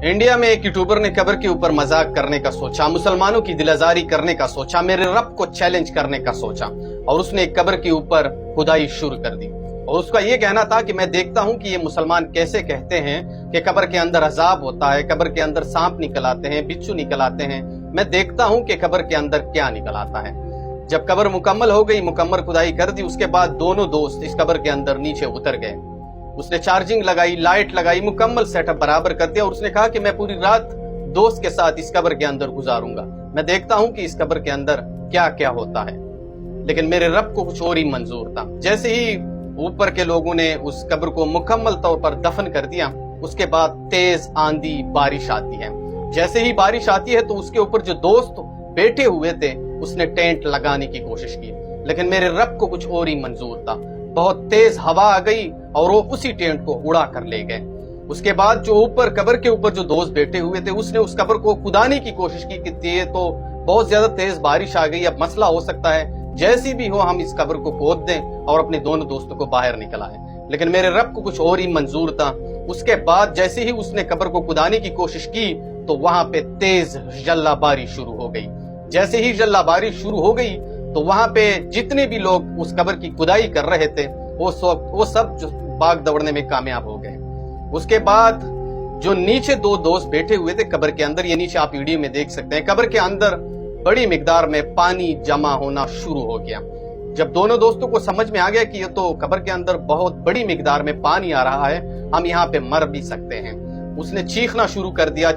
India में एक YouTuber ने कब्र के ऊपर मजाक करने का सोचा, मुसलमानों की दिलाजारी करने का सोचा, मेरे रब को चैलेंज करने का सोचा और उसने एक कब्र के ऊपर खुदाई शुरू कर दी। और उसका ये कहना था कि मैं देखता हूं कि ये मुसलमान कैसे कहते हैं कि कब्र के अंदर अजाब होता है, कब्र के अंदर सांप निकल आते हैं, बिच्छू निकल आते हैं। मैं देखता हूं कि कब्र के अंदर क्या निकल आता है। जब कब्र मुकम्मल हो गई, मुकम्मल खुदाई कर दी, उसके बाद दोनों दोस्त इस कब्र के अंदर नीचे उतर गए। उसने चार्जिंग लगाई, लाइट लगाई, मुकम्मल सेटअप बराबर कर दिया और उसने कहा कि मैं पूरी रात दोस्त के साथ इस कब्र के अंदर गुजारूंगा। मैं देखता हूं कि इस कब्र के अंदर क्या क्या होता है। लेकिन मेरे रब को कुछ और ही मंजूर था। जैसे ही ऊपर के लोगों ने उस कब्र को मुकम्मल तौर पर दफन कर दिया, उसके बाद तेज आंधी बारिश आती है। जैसे ही बारिश आती है तो उसके ऊपर जो दोस्त बैठे हुए थे उसने टेंट लगाने की कोशिश की, लेकिन मेरे रब को कुछ और ही मंजूर था। बहुत तेज हवा आ गई और वो उसी टेंट को उड़ा कर ले गए। उसके बाद जो ऊपर कब्र के ऊपर जो दोस्त बैठे हुए थे उसने उस कब्र को खुदाने की कोशिश की कि ये तो बहुत ज्यादा तेज बारिश आ गई, अब मसला हो सकता है, जैसी भी हो हम इस कब्र को खोद दें और अपने दोनों दोस्तों को बाहर निकल आए। लेकिन मेरे रब को कुछ और ही मंजूर था। उसके बाद जैसे ही उसने कब्र को खुदाने की कोशिश की तो वहां पे तेज जल्लाबारी शुरू हो गई। जैसे ही जल्लाबारी शुरू हो गई तो वहां पे जितने भी लोग उस कब्र की खुदाई कर रहे थे वो सब जो भाग दौड़ने में कामयाब हो गए। उसके बाद जो नीचे दो दोस्त बैठे हुए थे कब्र के अंदर, ये नीचे आप वीडियो में देख सकते हैं, कब्र के अंदर बड़ी मिकदार में पानी जमा होना शुरू हो गया। जब दोनों दोस्तों को समझ में आ गया कि ये तो कब्र के अंदर बहुत बड़ी मिकदार में पानी आ रहा है, हम यहाँ पे मर भी सकते हैं, उसने चीखना शुरू कर दिया।